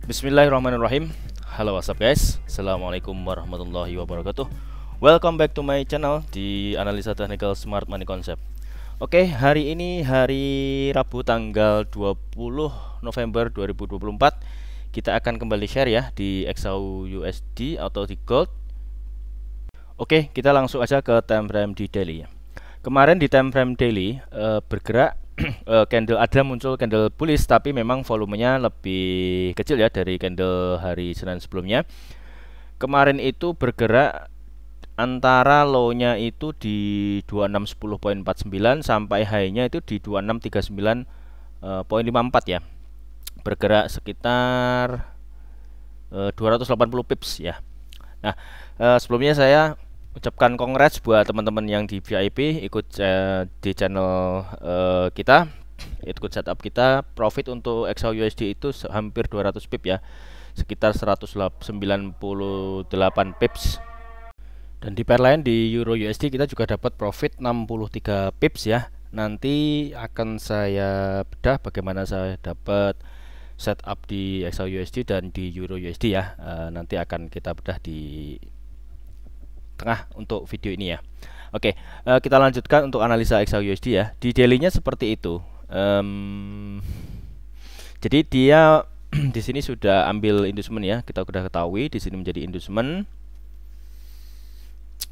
Bismillahirrahmanirrahim. Halo, what's up guys? Assalamualaikum warahmatullahi wabarakatuh. Welcome back to my channel di Analisa Technical Smart Money Concept. Oke, hari ini hari Rabu tanggal 20 November 2024. Kita akan kembali share ya di XAUUSD atau di Gold. Oke, kita langsung aja ke time frame di daily ya. Kemarin di time frame daily bergerak candle, ada muncul candle bullish, tapi memang volumenya lebih kecil ya dari candle hari Senin sebelumnya. Kemarin itu bergerak antara low-nya itu di 2610.49 sampai high-nya itu di 2639.54 ya. Bergerak sekitar 280 pips ya. Nah, sebelumnya saya ucapkan congrats buat teman-teman yang di VIP ikut di channel kita, ikut setup kita. Profit untuk XAUUSD itu hampir 200 pip ya, sekitar 198 pips. Dan di pair lain di Euro USD kita juga dapat profit 63 pips ya. Nanti akan saya bedah bagaimana saya dapat setup di XAUUSD dan di Euro USD ya. Nanti akan kita bedah di tengah untuk video ini ya. Oke, kita lanjutkan untuk analisa XAUUSD ya. Di daily-nya seperti itu. Jadi dia di sini sudah ambil inducement ya. Kita sudah ketahui di sini menjadi inducement.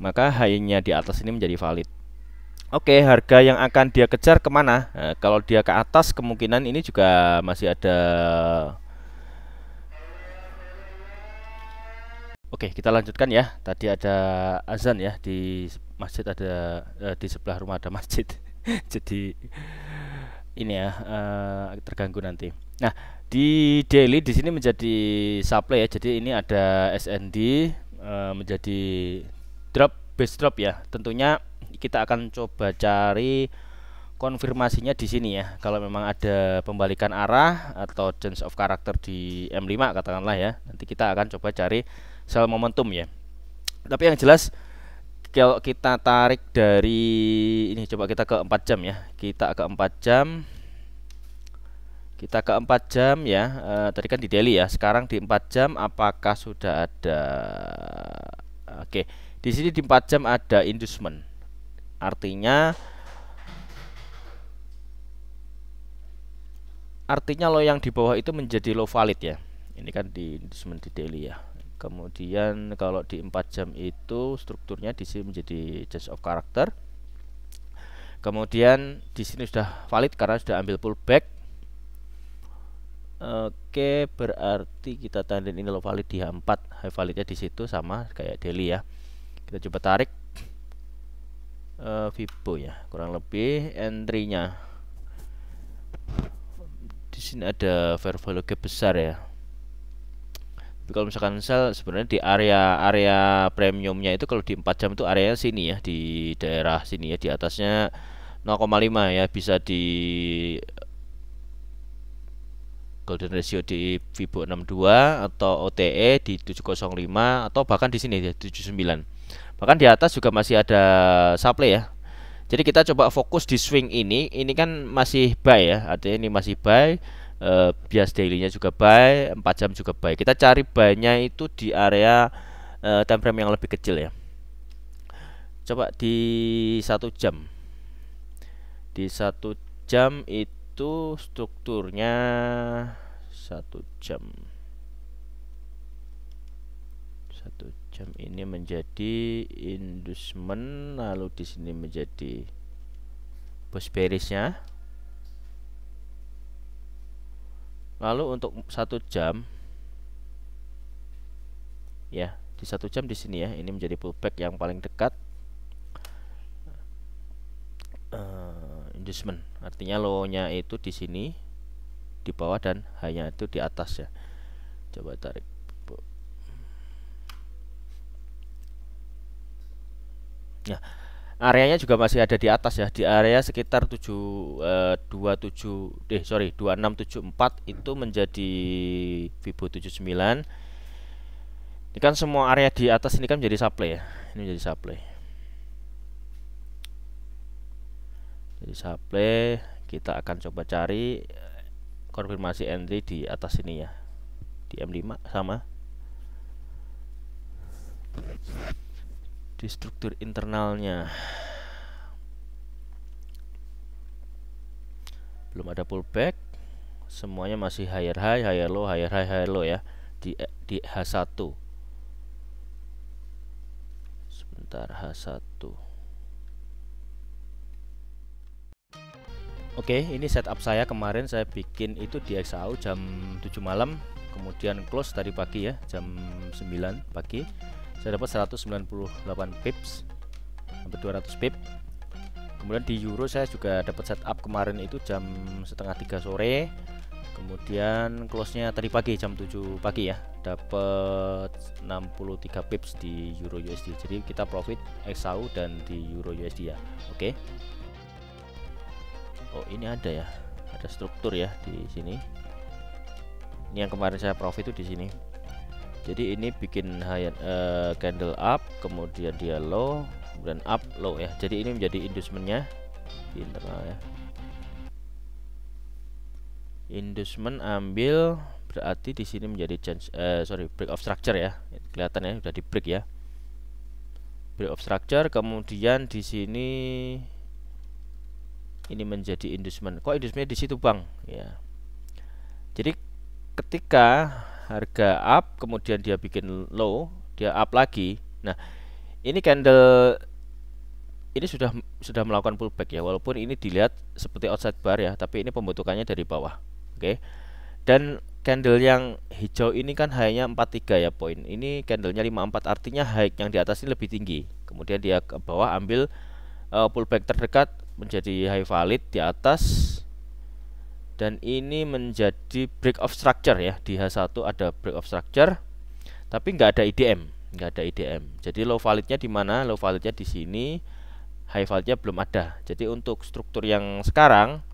Maka high-nya di atas ini menjadi valid. Oke, harga yang akan dia kejar kemana? Kalau dia ke atas, kemungkinan ini juga masih ada. Oke, kita lanjutkan ya. Tadi ada azan ya di masjid, ada di sebelah rumah ada masjid. Jadi ini ya terganggu nanti. Nah, di daily di sini menjadi supply ya. Jadi ini ada SND menjadi drop, base drop ya. Tentunya kita akan coba cari konfirmasinya di sini ya. Kalau memang ada pembalikan arah atau change of character di M5 katakanlah ya. Nanti kita akan coba cari sell momentum ya. Tapi yang jelas kalau kita tarik dari ini, coba kita ke 4 jam ya. Kita ke 4 jam. Kita ke 4 jam ya. Tadi kan di daily ya. Sekarang di 4 jam apakah sudah ada? Oke. Di sini di 4 jam ada inducement. Artinya low yang di bawah itu menjadi low valid ya. Ini kan di inducement di daily ya. Kemudian kalau di 4 jam itu strukturnya di sini menjadi change of character. Kemudian di sini sudah valid karena sudah ambil pullback. Oke, berarti kita tandain ini low valid di H4, high validnya di situ sama kayak daily ya. Kita coba tarik Fibo ya, kurang lebih entry-nya. Di sini ada fair value gap besar ya. Kalau misalkan sell sebenarnya di area premiumnya itu kalau di 4 jam itu areanya sini ya, di daerah sini ya, di atasnya 0,5 ya, bisa di golden ratio di Fibo 62 atau OTE di 705 atau bahkan di sini ya 79. Bahkan di atas juga masih ada supply ya. Jadi kita coba fokus di swing ini kan masih buy ya, artinya ini masih buy. Bias daily-nya juga buy, 4 jam juga buy. Kita cari buy-nya itu di area time frame yang lebih kecil ya. Coba di 1 jam. Di 1 jam itu strukturnya 1 jam. 1 jam ini menjadi inducement, lalu di sini menjadi bullish bearish-nya. Lalu untuk 1 jam ya, di 1 jam di sini ya, ini menjadi pullback yang paling dekat. Inducement artinya low-nya itu di sini di bawah dan high-nya itu di atas ya. Coba tarik. Nah, areanya juga masih ada di atas ya, di area sekitar 2674 itu menjadi Fibo 79. Ini kan semua area di atas ini kan menjadi supply ya. Ini menjadi supply. Jadi supply, kita akan coba cari konfirmasi entry di atas ini ya. Di M5 sama. Di struktur internalnya belum ada pullback, semuanya masih higher high, higher low, higher high, higher low ya di H1. Sebentar, H1. Oke, ini setup saya kemarin saya bikin itu di XAU jam 7 malam, kemudian close tadi pagi ya, jam 9 pagi. Saya dapat 198 pips, hampir 200 pip. Kemudian di euro saya juga dapat setup kemarin itu jam setengah 3 sore. Kemudian close-nya tadi pagi jam 7 pagi ya, dapat 63 pips di euro USD. Jadi kita profit XAU dan di euro USD ya. Oke. Oh, ini ada ya. Ada struktur ya di sini. Ini yang kemarin saya profit itu di sini. Jadi ini bikin high candle up, kemudian dia low, kemudian up, low ya. Jadi ini menjadi inducementnya di internal ya. Inducement ambil berarti di sini menjadi change, break of structure ya. Kelihatan ya, sudah di break ya. Break of structure, kemudian di sini ini menjadi inducement. Kok inducementnya di situ bang? Ya. Jadi ketika harga up kemudian dia bikin low, dia up lagi. Nah, ini candle ini sudah melakukan pullback ya, walaupun ini dilihat seperti outside bar ya, tapi ini pembentukannya dari bawah. Oke. Dan candle yang hijau ini kan high-nya 43 ya poin. Ini candlenya 54, artinya high yang di atas ini lebih tinggi. Kemudian dia ke bawah ambil pullback terdekat menjadi high valid di atas. Dan ini menjadi break of structure ya, di H1 ada break of structure, tapi nggak ada IDM, Jadi low validnya di mana? Low validnya di sini, high validnya belum ada. Jadi untuk struktur yang sekarang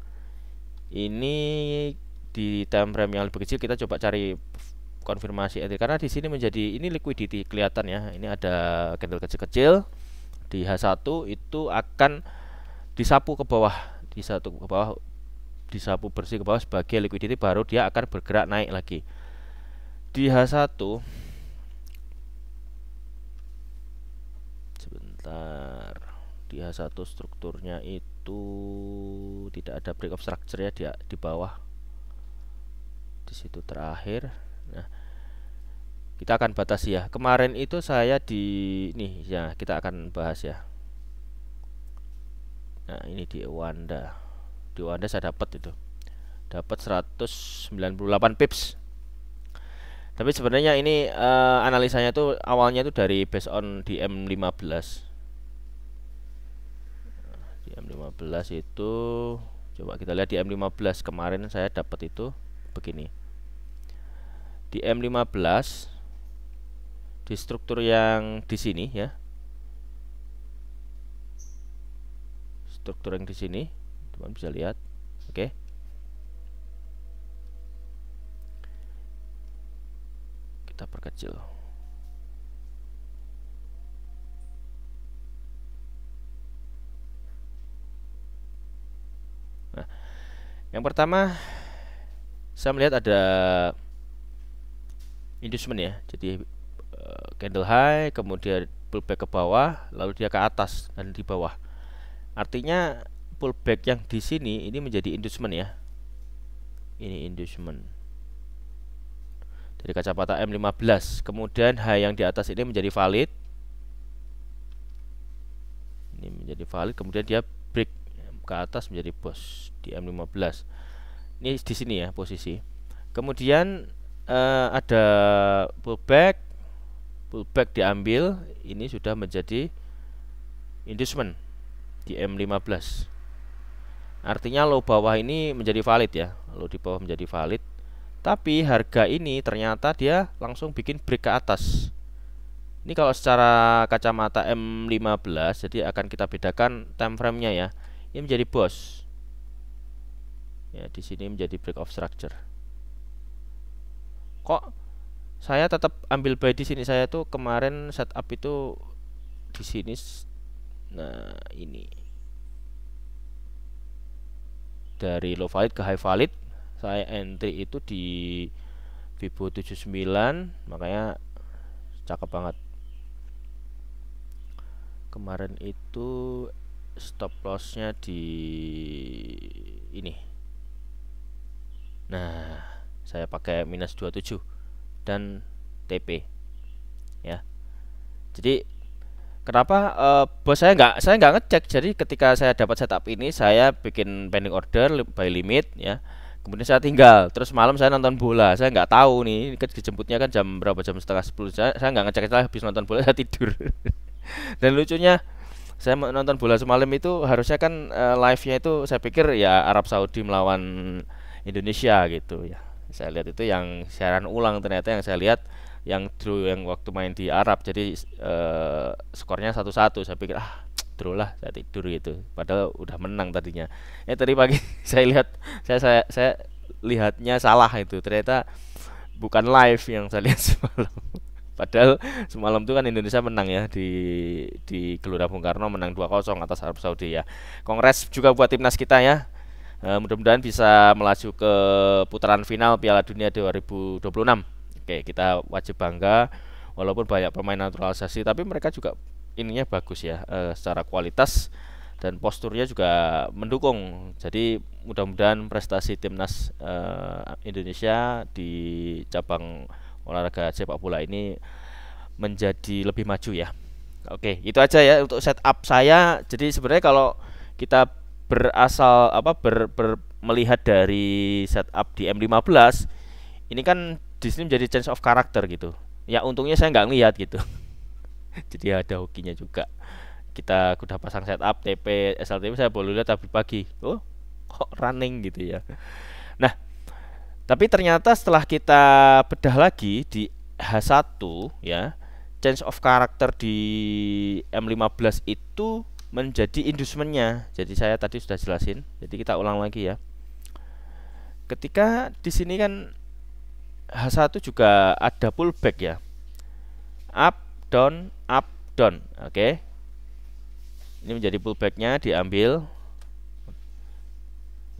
ini di time frame yang lebih kecil kita coba cari konfirmasi entry, karena di sini menjadi ini liquidity kelihatan ya. Ini ada candle kecil-kecil di H1 itu akan disapu ke bawah, disapu bersih ke bawah sebagai liquidity, baru dia akan bergerak naik lagi. Di H1 sebentar, di H1 strukturnya itu tidak ada break of structure ya, dia di bawah di situ terakhir. Nah, kita akan batasi ya. Kemarin itu saya di nih ya, kita akan bahas ya. Nah, ini di Wanda. Di Wanda saya dapat 198 pips. Tapi sebenarnya ini analisanya tuh awalnya itu dari based on di M15. Di M15 itu coba kita lihat di M15 kemarin saya dapat itu begini. Di M15 di struktur yang di sini ya. Struktur yang di sini teman bisa lihat. Oke. Kita perkecil. Nah, yang pertama saya melihat ada inducement ya. Jadi candle high, kemudian pullback ke bawah, lalu dia ke atas dan di bawah. Artinya pullback yang di sini ini menjadi inducement ya. Ini inducement dari kacamata M15. Kemudian high yang di atas ini menjadi valid. Ini menjadi valid, kemudian dia break ke atas menjadi boss di M15. Ini di sini ya posisi. Kemudian ada pullback diambil, ini sudah menjadi inducement di M15. Artinya low bawah ini menjadi valid ya, low di bawah menjadi valid. Tapi harga ini ternyata dia langsung bikin break ke atas. Ini kalau secara kacamata M15, jadi akan kita bedakan time frame-nya ya. Ini menjadi boss. Ya, di sini menjadi break of structure. Kok saya tetap ambil buy di sini? Saya tuh kemarin setup itu di sini. Nah, ini dari low valid ke high valid, saya entry itu di Vibo 79, makanya cakep banget. Kemarin itu stop lossnya di ini. Nah, saya pakai minus 27 dan TP ya. Jadi kenapa bos saya nggak ngecek. Jadi ketika saya dapat setup ini, saya bikin pending order by limit ya. Kemudian saya tinggal, terus malam saya nonton bola. Saya nggak tahu nih, dijemputnya kan jam berapa, jam setengah 10. Saya nggak ngecek, setelah habis nonton bola saya tidur. Dan lucunya, saya nonton bola semalam itu harusnya kan live-nya itu saya pikir ya Arab Saudi melawan Indonesia gitu ya. Saya lihat itu yang siaran ulang, ternyata yang saya lihat yang draw yang waktu main di Arab. Jadi skornya 1-1. Saya pikir draw lah, saya tidur gitu. Padahal udah menang tadinya. Tadi pagi saya lihat, saya lihatnya salah itu. Ternyata bukan live yang saya lihat semalam. Padahal semalam itu kan Indonesia menang ya di Gelora Bung Karno, menang 2-0 atas Arab Saudi ya. Kongres juga buat timnas kita ya. Mudah-mudahan bisa melaju ke putaran final Piala Dunia 2026. Oke, kita wajib bangga walaupun banyak pemain naturalisasi, tapi mereka juga ininya bagus ya, secara kualitas dan posturnya juga mendukung. Jadi mudah-mudahan prestasi timnas Indonesia di cabang olahraga sepak bola ini menjadi lebih maju ya. Oke, itu aja ya untuk setup saya. Jadi sebenarnya kalau kita berasal melihat dari setup di M15, ini kan di sini menjadi change of character gitu. Ya untungnya saya nggak ngeliat gitu. Jadi ada hokinya juga. Kita udah pasang setup TP SLTP, saya baru lihat tadi pagi. Oh, kok running gitu ya. Nah, tapi ternyata setelah kita bedah lagi di H1 ya, change of character di M15 itu menjadi inducementnya. Jadi saya tadi sudah jelasin. Jadi kita ulang lagi ya. Ketika di sini kan H1 juga ada pullback ya. Up, down, up, down. Oke. Ini menjadi pullbacknya, diambil.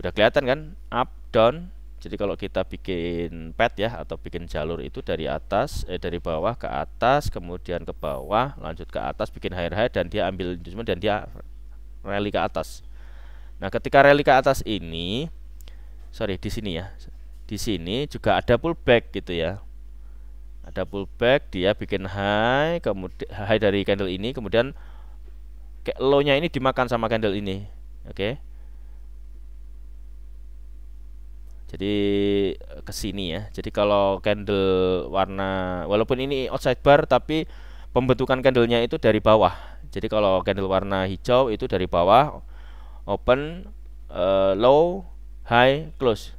Udah kelihatan kan? Up, down. Jadi kalau kita bikin pad ya, atau bikin jalur itu dari atas, dari bawah ke atas, kemudian ke bawah, lanjut ke atas, bikin higher high, dan dia ambil inducement dan dia rally ke atas. Nah, ketika rally ke atas ini, sorry di sini ya, di sini juga ada pullback gitu ya. Ada pullback, dia bikin high, kemudian high dari candle ini, kemudian low-nya ini dimakan sama candle ini, oke. Jadi ke sini ya. Jadi kalau candle warna, walaupun ini outside bar, tapi pembentukan candlenya itu dari bawah. Jadi kalau candle warna hijau itu dari bawah, open, low, high, close.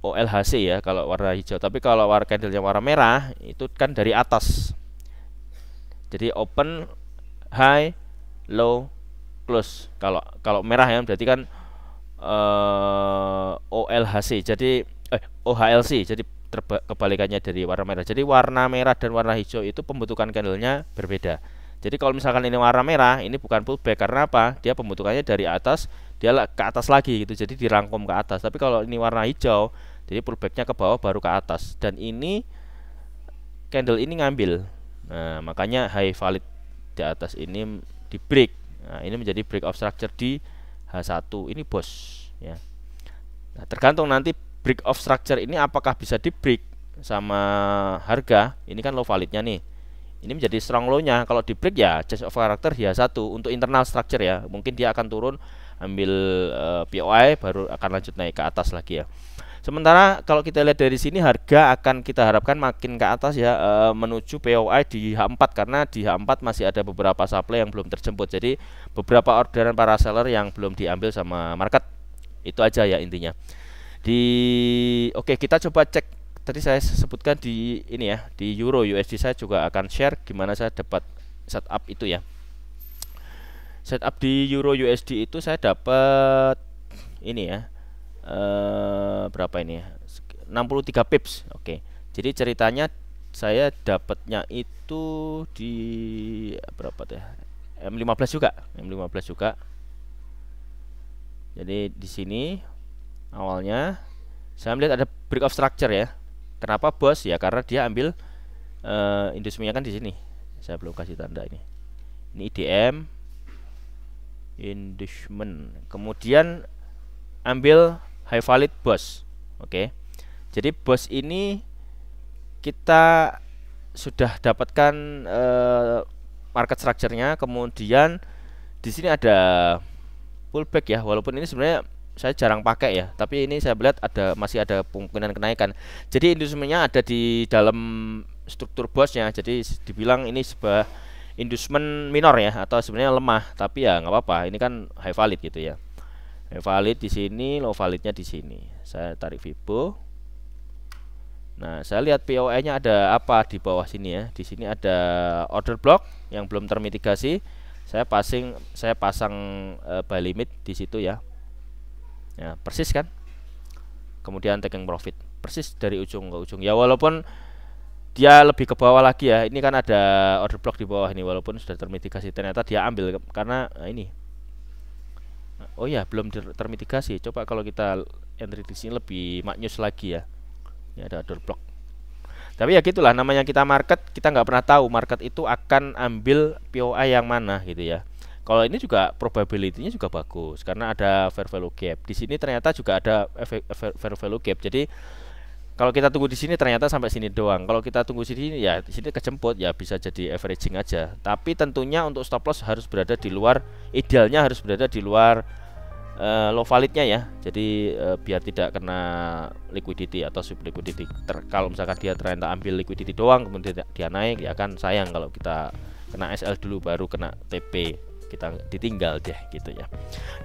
OLHC ya kalau warna hijau. Tapi kalau warna candlenya warna merah itu kan dari atas. Jadi open, high, low, close. Kalau merah ya berarti kan OLHC, jadi OHLC, jadi kebalikannya dari warna merah. Jadi warna merah dan warna hijau itu pembentukan candlenya berbeda. Jadi kalau misalkan ini warna merah, ini bukan pullback, karena apa? Dia pembentukannya dari atas, dia ke atas lagi gitu, jadi dirangkum ke atas. Tapi kalau ini warna hijau, jadi pullbacknya ke bawah baru ke atas. Dan ini candle ini ngambil. Nah, makanya high valid di atas ini di break. Nah, ini menjadi break of structure di H1 ini bos ya. Nah, tergantung nanti break of structure ini apakah bisa di break sama harga. Ini kan low validnya nih. Ini menjadi strong low-nya. Kalau di break ya change of character di H1 untuk internal structure ya. Mungkin dia akan turun ambil POI baru akan lanjut naik ke atas lagi ya. Sementara kalau kita lihat dari sini, harga akan kita harapkan makin ke atas ya, menuju POI di H4, karena di H4 masih ada beberapa supply yang belum terjemput. Jadi beberapa orderan para seller yang belum diambil sama market. Itu aja ya intinya. Oke, kita coba cek tadi saya sebutkan di ini ya, di Euro USD saya juga akan share gimana saya dapat setup itu ya. Setup di Euro USD itu saya dapat ini ya, berapa ini ya, 63 pips. Oke, jadi ceritanya saya dapatnya itu di berapa tuh ya, M15 juga, M15 juga. Jadi di sini awalnya saya melihat ada break of structure ya. Kenapa bos? Ya karena dia ambil industrinya kan di sini. Saya belum kasih tanda ini. Ini IDM, inducement. Kemudian ambil high valid bos. Oke. Jadi bos ini kita sudah dapatkan market structure-nya. Kemudian di sini ada pullback ya, walaupun ini sebenarnya saya jarang pakai ya, tapi ini saya melihat masih ada kemungkinan kenaikan. Jadi inducement-nya ada di dalam struktur bosnya, jadi dibilang ini sebuah inducement minor ya, atau sebenarnya lemah, tapi ya nggak apa-apa, ini kan high valid gitu ya. High valid di sini, low validnya di sini. Saya tarik Fibo. Nah, saya lihat POE-nya ada apa di bawah sini ya. Di sini ada order block yang belum termitigasi. Saya pasang buy limit di situ ya. Ya, persis kan? Kemudian taking profit. Persis dari ujung ke ujung. Ya walaupun dia lebih ke bawah lagi ya. Ini kan ada order block di bawah ini, walaupun sudah termitigasi, ternyata dia ambil karena ini. Oh ya, belum termitigasi. Coba kalau kita entry di sini lebih maknyus lagi ya. Ini ada order block. Tapi ya gitulah, namanya kita market, kita nggak pernah tahu market itu akan ambil POI yang mana gitu ya. Kalau ini juga probability-nya juga bagus karena ada fair value gap. Di sini ternyata juga ada fair value gap. Jadi kalau kita tunggu di sini ternyata sampai sini doang. Kalau kita tunggu sini ya di sini kejemput ya, bisa jadi averaging aja. Tapi tentunya untuk stop loss harus berada di luar, idealnya harus berada di luar low validnya ya. Jadi biar tidak kena liquidity atau sub liquidity. Kalau misalkan dia ternyata ambil liquidity doang kemudian dia naik, ya kan sayang kalau kita kena SL dulu baru kena TP, kita ditinggal deh gitu ya.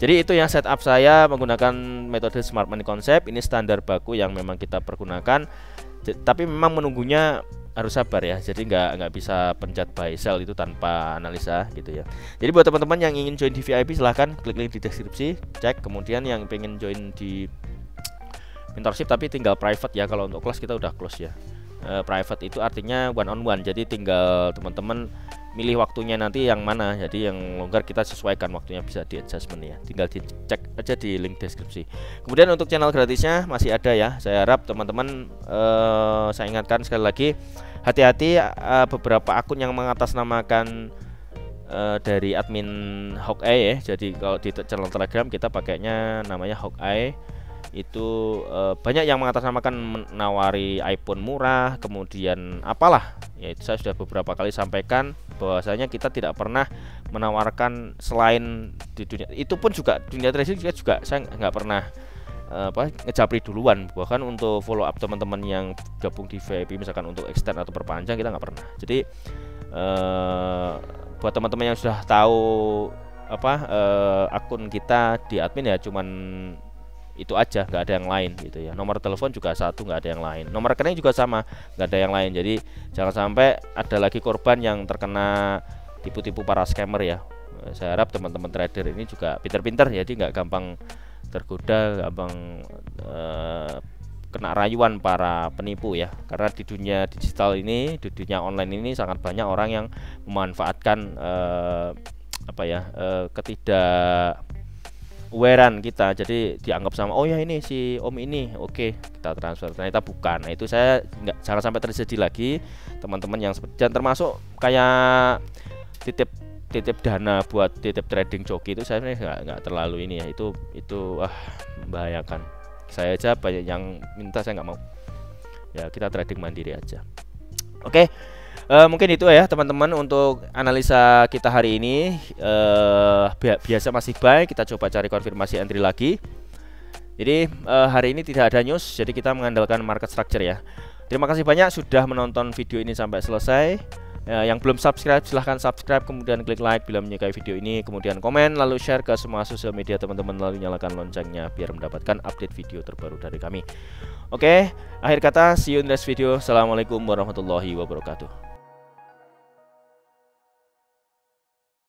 Jadi itu yang setup saya menggunakan metode Smart Money Concept. Ini standar baku yang memang kita pergunakan. Tapi memang menunggunya harus sabar ya. Jadi nggak bisa pencet buy sell itu tanpa analisa gitu ya. Jadi buat teman-teman yang ingin join di VIP silahkan klik link di deskripsi, cek. Kemudian yang pengen join di mentorship tapi tinggal private ya. Kalau untuk kelas kita udah close ya. Private itu artinya one on one. Jadi tinggal teman-teman milih waktunya nanti yang mana. Jadi yang longgar kita sesuaikan waktunya, bisa di adjustment ya. Tinggal dicek aja di link deskripsi. Kemudian untuk channel gratisnya masih ada ya. Saya harap teman-teman saya ingatkan sekali lagi, hati-hati beberapa akun yang mengatasnamakan dari admin Hawkeye ya. Jadi kalau di channel Telegram kita pakainya namanya Hawkeye. Itu banyak yang mengatasnamakan menawari iPhone murah, kemudian apalah ya. Itu saya sudah beberapa kali sampaikan bahwasanya kita tidak pernah menawarkan selain di dunia itu pun juga dunia trading juga saya nggak pernah ngejapri duluan. Bahkan untuk follow up teman-teman yang gabung di VIP misalkan untuk extend atau perpanjang kita nggak pernah. Jadi buat teman-teman yang sudah tahu akun kita di admin ya cuman itu aja, nggak ada yang lain gitu ya. Nomor telepon juga satu, nggak ada yang lain. Nomor rekening juga sama, nggak ada yang lain. Jadi jangan sampai ada lagi korban yang terkena tipu-tipu para scammer ya. Saya harap teman-teman trader ini juga pinter-pinter, jadi nggak gampang tergoda, gampang kena rayuan para penipu ya. Karena di dunia digital ini, di dunia online ini sangat banyak orang yang memanfaatkan ketidak awarean kita. Jadi dianggap sama, oh ya ini si om ini, oke kita transfer, ternyata bukan. Nah itu saya jangan sampai terjadi lagi teman-teman yang dan termasuk kayak titip dana buat titip trading joki itu saya nggak terlalu ini ya. Itu membahayakan. Saya aja banyak yang minta, saya nggak mau ya. Kita trading mandiri aja. Oke. Mungkin itu ya teman-teman untuk analisa kita hari ini. Biasa masih buy, kita coba cari konfirmasi entry lagi. Jadi hari ini tidak ada news, jadi kita mengandalkan market structure ya. Terima kasih banyak sudah menonton video ini sampai selesai. Yang belum subscribe silahkan subscribe, kemudian klik like bila menyukai video ini, kemudian komen, lalu share ke semua sosial media teman-teman, lalu nyalakan loncengnya biar mendapatkan update video terbaru dari kami. Oke, akhir kata, see you in next video. Assalamualaikum warahmatullahi wabarakatuh.